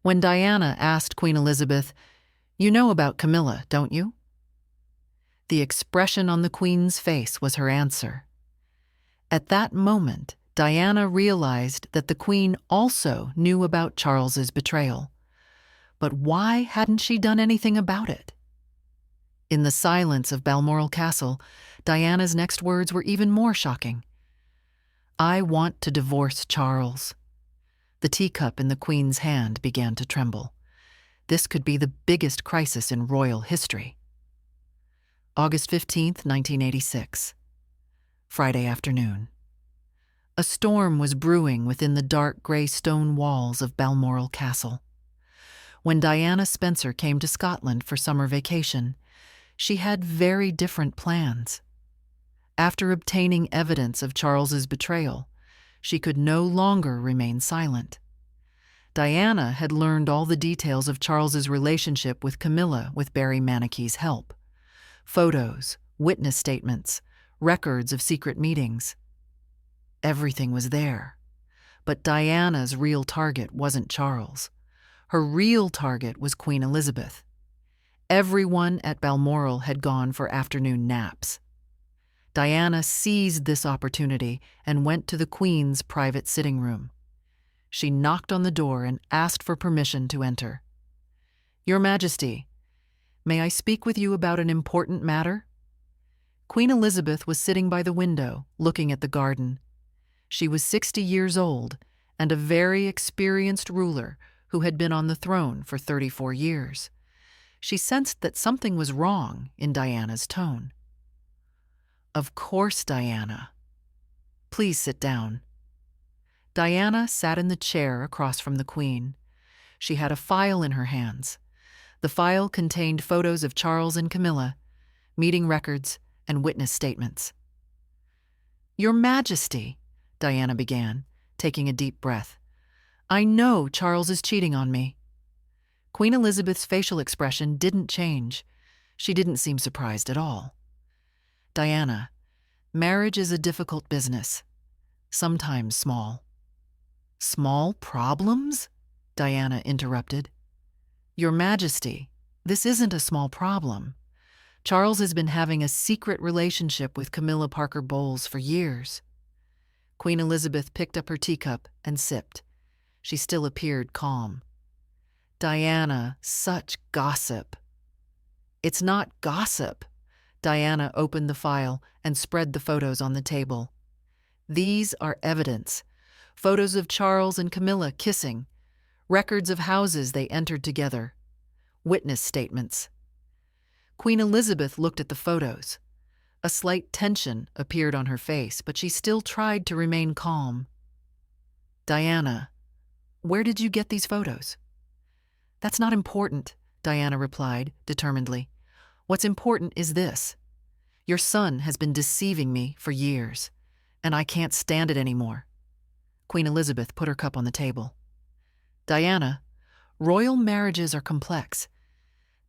When Diana asked Queen Elizabeth, "You know about Camilla, don't you?" The expression on the Queen's face was her answer. At that moment, Diana realized that the Queen also knew about Charles's betrayal. But why hadn't she done anything about it? In the silence of Balmoral Castle, Diana's next words were even more shocking. "I want to divorce Charles." The teacup in the Queen's hand began to tremble. This could be the biggest crisis in royal history. August 15th, 1986. Friday afternoon. A storm was brewing within the dark gray stone walls of Balmoral Castle. When Diana Spencer came to Scotland for summer vacation, she had very different plans. After obtaining evidence of Charles's betrayal, she could no longer remain silent. Diana had learned all the details of Charles's relationship with Camilla with Barry Maniky's help. Photos, witness statements, records of secret meetings. Everything was there. But Diana's real target wasn't Charles. Her real target was Queen Elizabeth. Everyone at Balmoral had gone for afternoon naps. Diana seized this opportunity and went to the Queen's private sitting room. She knocked on the door and asked for permission to enter. "Your Majesty, may I speak with you about an important matter?" Queen Elizabeth was sitting by the window, looking at the garden. She was 60 years old and a very experienced ruler who had been on the throne for 34 years. She sensed that something was wrong in Diana's tone. "Of course, Diana. Please sit down." Diana sat in the chair across from the Queen. She had a file in her hands. The file contained photos of Charles and Camilla, meeting records, and witness statements. "Your Majesty," Diana began, taking a deep breath, "I know Charles is cheating on me." Queen Elizabeth's facial expression didn't change. She didn't seem surprised at all. "Diana, marriage is a difficult business, sometimes small." "Small problems?" Diana interrupted. "Your Majesty, this isn't a small problem. Charles has been having a secret relationship with Camilla Parker Bowles for years." Queen Elizabeth picked up her teacup and sipped. She still appeared calm. "Diana, such gossip." "It's not gossip." Diana opened the file and spread the photos on the table. "These are evidence. Photos of Charles and Camilla kissing. Records of houses they entered together. Witness statements." Queen Elizabeth looked at the photos. A slight tension appeared on her face, but she still tried to remain calm. "Diana, where did you get these photos?" "That's not important," Diana replied determinedly. "What's important is this. Your son has been deceiving me for years, and I can't stand it anymore." Queen Elizabeth put her cup on the table. "Diana, royal marriages are complex.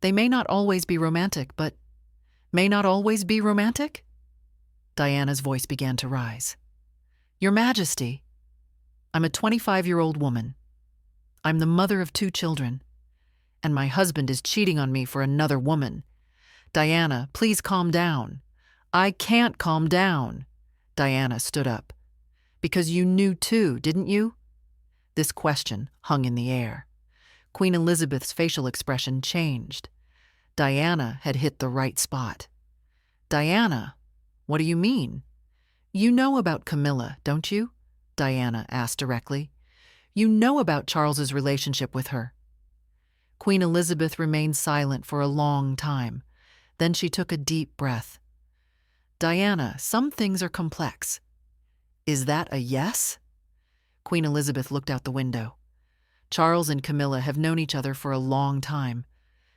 They may not always be romantic, but may not always be romantic?" Diana's voice began to rise. "Your Majesty, I'm a 25-year-old woman. I'm the mother of 2 children, and my husband is cheating on me for another woman. Diana, please calm down." "I can't calm down." Diana stood up. "Because you knew too, didn't you?" This question hung in the air. Queen Elizabeth's facial expression changed. Diana had hit the right spot. "Diana, what do you mean?" "You know about Camilla, don't you?" Diana asked directly. "You know about Charles's relationship with her." Queen Elizabeth remained silent for a long time. Then she took a deep breath. "Diana, some things are complex. Is that a yes?" Queen Elizabeth looked out the window. "Charles and Camilla have known each other for a long time.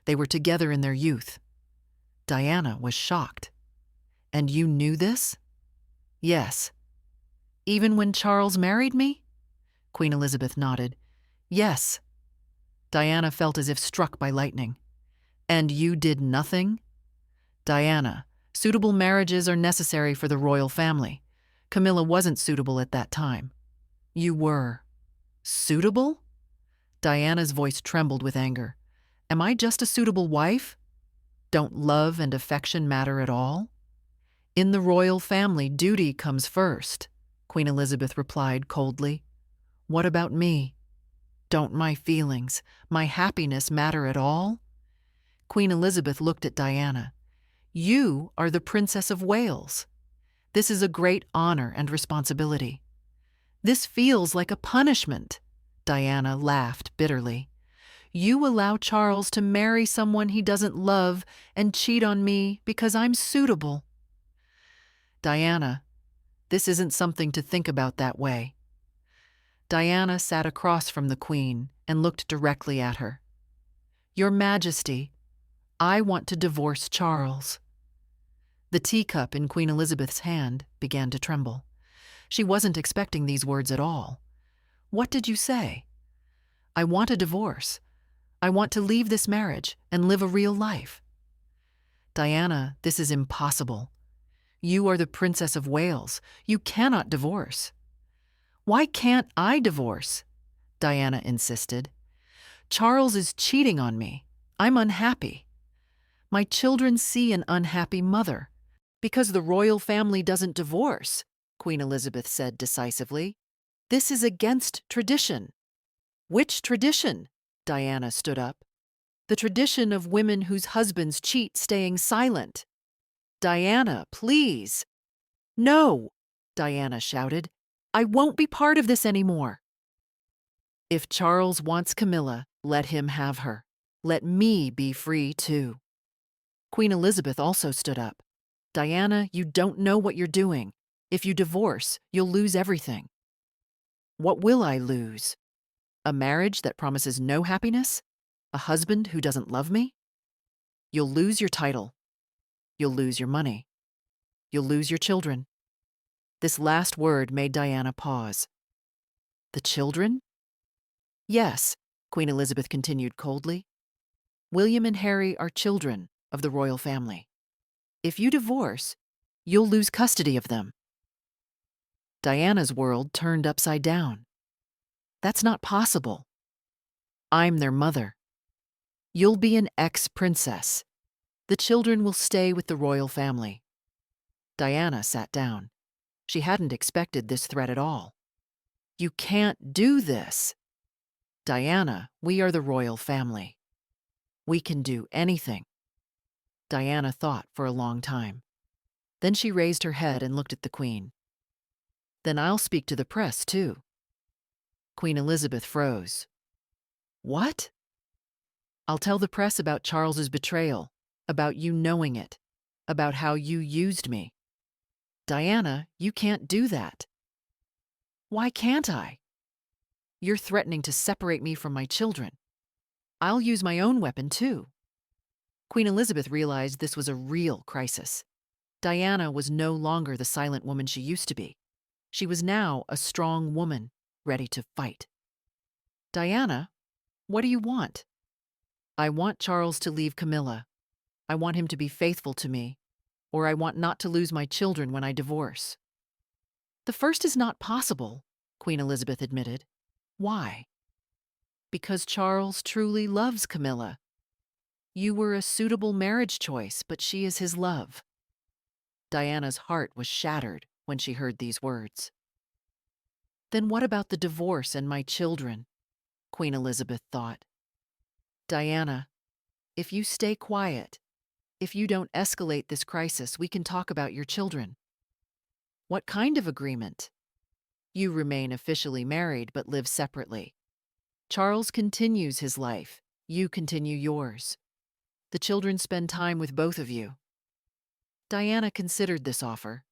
They were together in their youth." Diana was shocked. "And you knew this?" "Yes." "Even when Charles married me?" Queen Elizabeth nodded. "Yes." Diana felt as if struck by lightning. "And you did nothing?" "Diana, suitable marriages are necessary for the royal family. Camilla wasn't suitable at that time." "You were suitable?" Diana's voice trembled with anger. Am I just a suitable wife? Don't love and affection matter at all? In the royal family, duty comes first, Queen Elizabeth replied coldly. What about me? Don't my feelings, my happiness matter at all? Queen Elizabeth looked at Diana. You are the Princess of Wales. This is a great honor and responsibility. This feels like a punishment. Diana laughed bitterly. You allow Charles to marry someone he doesn't love and cheat on me because I'm suitable. Diana, this isn't something to think about that way. Diana sat across from the Queen and looked directly at her. Your Majesty, I want to divorce Charles. The teacup in Queen Elizabeth's hand began to tremble. She wasn't expecting these words at all. What did you say? I want a divorce. I want to leave this marriage and live a real life. Diana, this is impossible. You are the Princess of Wales. You cannot divorce. Why can't I divorce? Diana insisted. Charles is cheating on me. I'm unhappy. My children see an unhappy mother. Because the royal family doesn't divorce, Queen Elizabeth said decisively. This is against tradition. Which tradition? Diana stood up. The tradition of women whose husbands cheat staying silent. Diana, please. No, Diana shouted. I won't be part of this anymore. If Charles wants Camilla, let him have her. Let me be free too. Queen Elizabeth also stood up. Diana, you don't know what you're doing. If you divorce, you'll lose everything. What will I lose? A marriage that promises no happiness? A husband who doesn't love me? You'll lose your title. You'll lose your money. You'll lose your children. This last word made Diana pause. The children? Yes, Queen Elizabeth continued coldly. William and Harry are children of the royal family. If you divorce, you'll lose custody of them. Diana's world turned upside down. That's not possible. I'm their mother. You'll be an ex-princess. The children will stay with the royal family. Diana sat down. She hadn't expected this threat at all. You can't do this. Diana, we are the royal family. We can do anything. Diana thought for a long time. Then she raised her head and looked at the Queen. Then I'll speak to the press, too. Queen Elizabeth froze. What? I'll tell the press about Charles's betrayal, about you knowing it, about how you used me. Diana, you can't do that. Why can't I? You're threatening to separate me from my children. I'll use my own weapon, too. Queen Elizabeth realized this was a real crisis. Diana was no longer the silent woman she used to be. She was now a strong woman, ready to fight. Diana, what do you want? I want Charles to leave Camilla. I want him to be faithful to me, or I want not to lose my children when I divorce. The first is not possible, Queen Elizabeth admitted. Why? Because Charles truly loves Camilla. You were a suitable marriage choice, but she is his love. Diana's heart was shattered when she heard these words. Then what about the divorce and my children? Queen Elizabeth thought. Diana, if you stay quiet, if you don't escalate this crisis, we can talk about your children. What kind of agreement? You remain officially married but live separately. Charles continues his life. You continue yours. The children spend time with both of you. Diana considered this offer.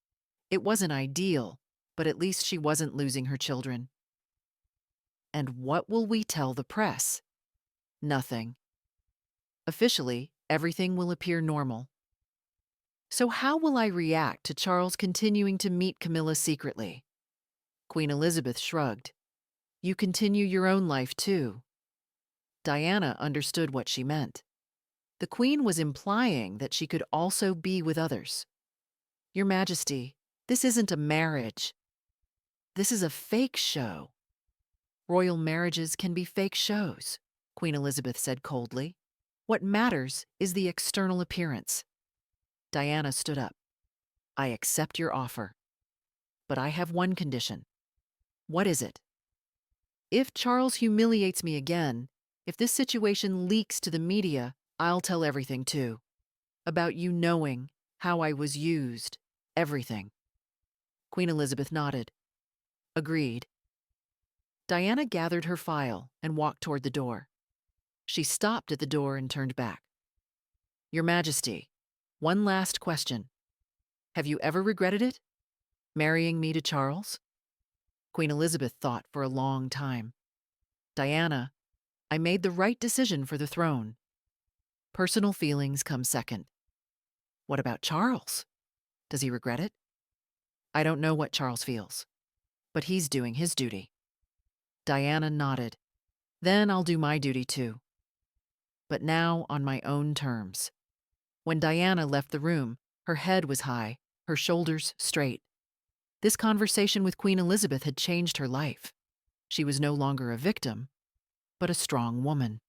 It wasn't ideal, but at least she wasn't losing her children. And what will we tell the press? Nothing. Officially, everything will appear normal. So how will I react to Charles continuing to meet Camilla secretly? Queen Elizabeth shrugged. You continue your own life too. Diana understood what she meant. The Queen was implying that she could also be with others. Your Majesty, this isn't a marriage. This is a fake show. Royal marriages can be fake shows, Queen Elizabeth said coldly. What matters is the external appearance. Diana stood up. I accept your offer. But I have one condition. What is it? If Charles humiliates me again, if this situation leaks to the media, I'll tell everything too. About you knowing how I was used, everything. Queen Elizabeth nodded. Agreed. Diana gathered her file and walked toward the door. She stopped at the door and turned back. Your Majesty, one last question. Have you ever regretted it? Marrying me to Charles? Queen Elizabeth thought for a long time. Diana, I made the right decision for the throne. Personal feelings come second. What about Charles? Does he regret it? I don't know what Charles feels, but he's doing his duty. Diana nodded. Then I'll do my duty too. But now on my own terms. When Diana left the room, her head was high, her shoulders straight. This conversation with Queen Elizabeth had changed her life. She was no longer a victim, but a strong woman.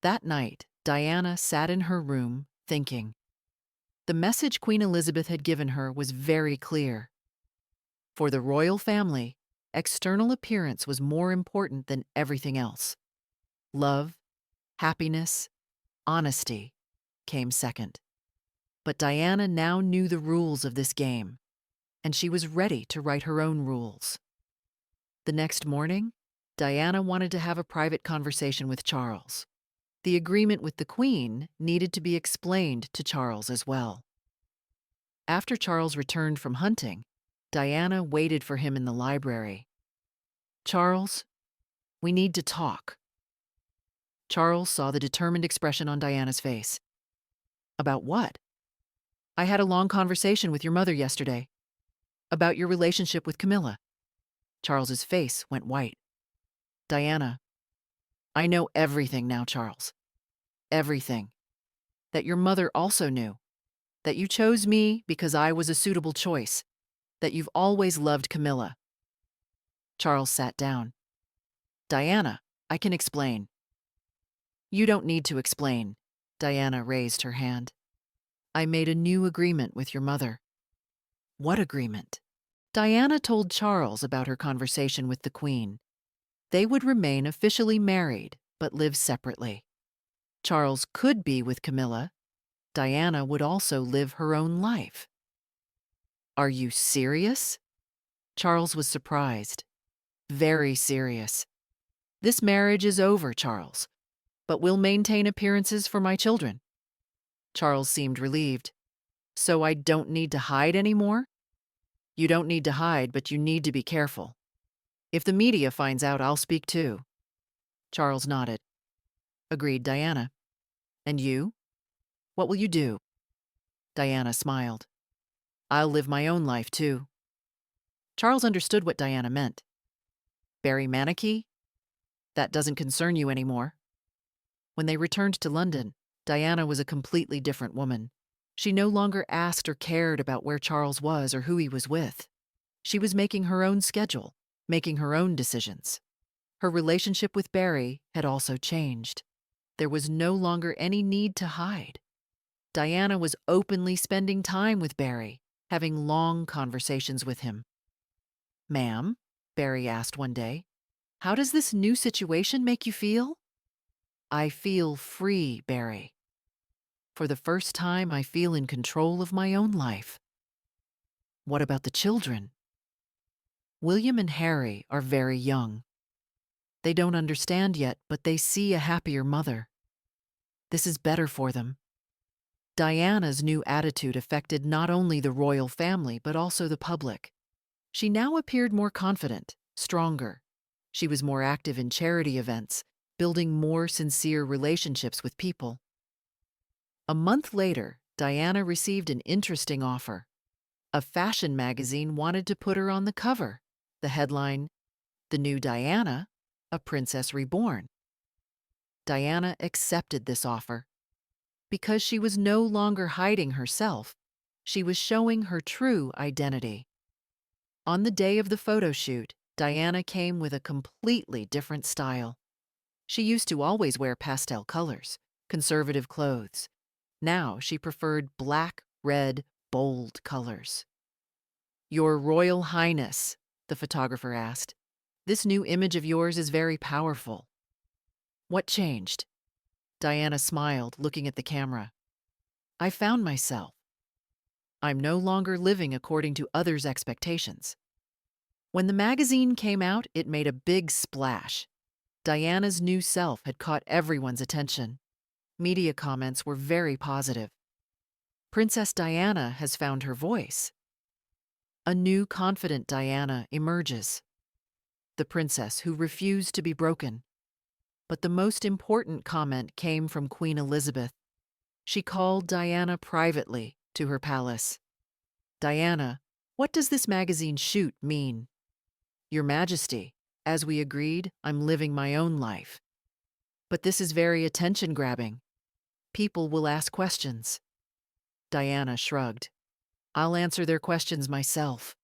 That night, Diana sat in her room, thinking. The message Queen Elizabeth had given her was very clear. For the royal family, external appearance was more important than everything else. Love, happiness, honesty came second. But Diana now knew the rules of this game, and she was ready to write her own rules. The next morning, Diana wanted to have a private conversation with Charles. The agreement with the Queen needed to be explained to Charles as well. After Charles returned from hunting, Diana waited for him in the library. Charles, we need to talk. Charles saw the determined expression on Diana's face. About what? I had a long conversation with your mother yesterday. About your relationship with Camilla. Charles's face went white. Diana, I know everything now, Charles. Everything. That your mother also knew. That you chose me because I was a suitable choice. That you've always loved Camilla. Charles sat down. Diana, I can explain. You don't need to explain. Diana raised her hand. I made a new agreement with your mother. What agreement? Diana told Charles about her conversation with the Queen. They would remain officially married, but live separately. Charles could be with Camilla. Diana would also live her own life. Are you serious? Charles was surprised. Very serious. This marriage is over, Charles, but we'll maintain appearances for my children. Charles seemed relieved. So I don't need to hide anymore? You don't need to hide, but you need to be careful. If the media finds out, I'll speak too. Charles nodded. Agreed, Diana. And you? What will you do? Diana smiled. I'll live my own life too. Charles understood what Diana meant. Barry Manicky? That doesn't concern you anymore. When they returned to London, Diana was a completely different woman. She no longer asked or cared about where Charles was or who he was with. She was making her own schedule, making her own decisions. Her relationship with Barry had also changed. There was no longer any need to hide. Diana was openly spending time with Barry, having long conversations with him. Ma'am, Barry asked one day, how does this new situation make you feel? I feel free, Barry. For the first time, I feel in control of my own life. What about the children? William and Harry are very young. They don't understand yet, but they see a happier mother. This is better for them. Diana's new attitude affected not only the royal family, but also the public. She now appeared more confident, stronger. She was more active in charity events, building more sincere relationships with people. A month later, Diana received an interesting offer. A fashion magazine wanted to put her on the cover. The headline, The New Diana, a Princess Reborn. Diana accepted this offer. Because she was no longer hiding herself, she was showing her true identity. On the day of the photo shoot, Diana came with a completely different style. She used to always wear pastel colors, conservative clothes. Now she preferred black, red, bold colors. "Your Royal Highness," the photographer asked, "this new image of yours is very powerful." "What changed?" Diana smiled, looking at the camera. "I found myself. I'm no longer living according to others' expectations." When the magazine came out, it made a big splash. Diana's new self had caught everyone's attention. Media comments were very positive. "Princess Diana has found her voice." A new confident Diana emerges. The princess who refused to be broken. But the most important comment came from Queen Elizabeth. She called Diana privately to her palace. "Diana, what does this magazine shoot mean?" "Your Majesty, as we agreed, I'm living my own life." "But this is very attention-grabbing. People will ask questions." Diana shrugged. "I'll answer their questions myself."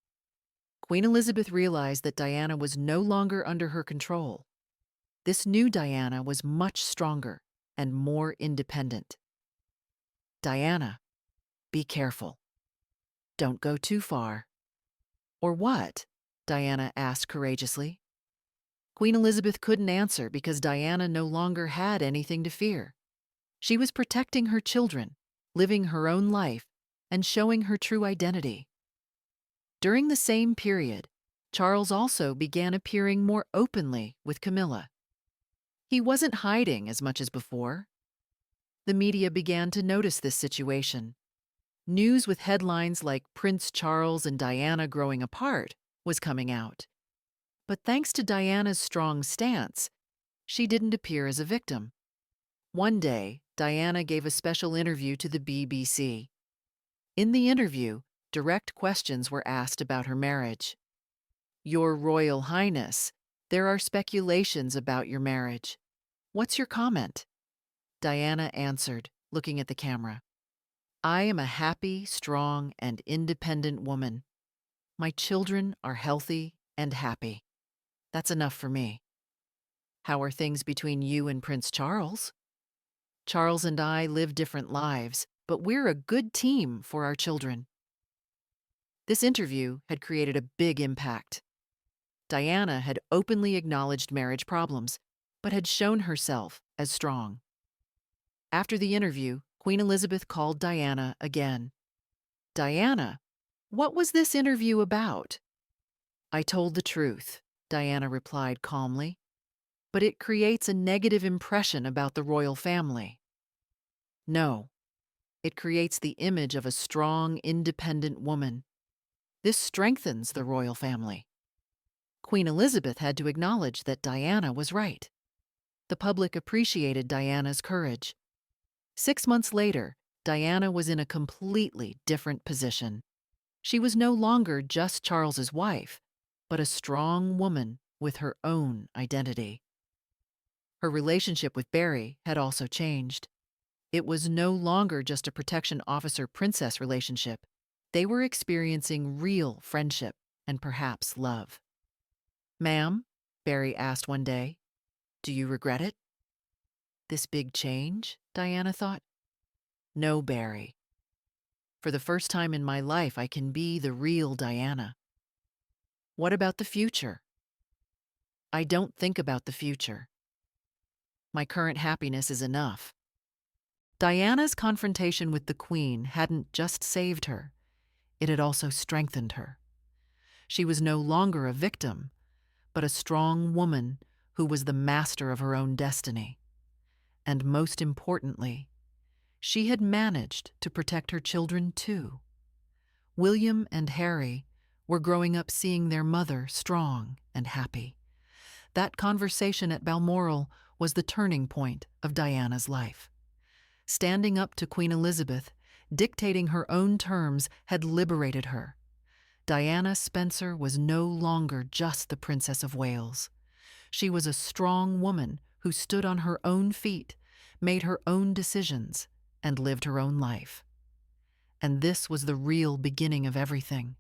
Queen Elizabeth realized that Diana was no longer under her control. This new Diana was much stronger and more independent. "Diana, be careful. Don't go too far." "Or what?" Diana asked courageously. Queen Elizabeth couldn't answer because Diana no longer had anything to fear. She was protecting her children, living her own life, and showing her true identity. During the same period, Charles also began appearing more openly with Camilla. He wasn't hiding as much as before. The media began to notice this situation. News with headlines like "Prince Charles and Diana growing apart" was coming out. But thanks to Diana's strong stance, she didn't appear as a victim. One day, Diana gave a special interview to the BBC. In the interview, direct questions were asked about her marriage. "Your Royal Highness, there are speculations about your marriage. What's your comment?" Diana answered, looking at the camera. "I am a happy, strong, and independent woman. My children are healthy and happy. That's enough for me." "How are things between you and Prince Charles?" "Charles and I live different lives, but we're a good team for our children." This interview had created a big impact. Diana had openly acknowledged marriage problems, but had shown herself as strong. After the interview, Queen Elizabeth called Diana again. "Diana, what was this interview about?" "I told the truth," Diana replied calmly. "But it creates a negative impression about the royal family." "No, it creates the image of a strong, independent woman. This strengthens the royal family." Queen Elizabeth had to acknowledge that Diana was right. The public appreciated Diana's courage. 6 months later, Diana was in a completely different position. She was no longer just Charles's wife, but a strong woman with her own identity. Her relationship with Barry had also changed. It was no longer just a protection officer-princess relationship. They were experiencing real friendship and perhaps love. "Ma'am," Barry asked one day, "do you regret it?" This big change, Diana thought. "No, Barry. For the first time in my life, I can be the real Diana." "What about the future?" "I don't think about the future. My current happiness is enough." Diana's confrontation with the Queen hadn't just saved her, it had also strengthened her. She was no longer a victim, but a strong woman who was the master of her own destiny. And most importantly, she had managed to protect her children too. William and Harry were growing up seeing their mother strong and happy. That conversation at Balmoral was the turning point of Diana's life. Standing up to Queen Elizabeth, dictating her own terms, had liberated her. Diana Spencer was no longer just the Princess of Wales. She was a strong woman who stood on her own feet, made her own decisions, and lived her own life. And this was the real beginning of everything.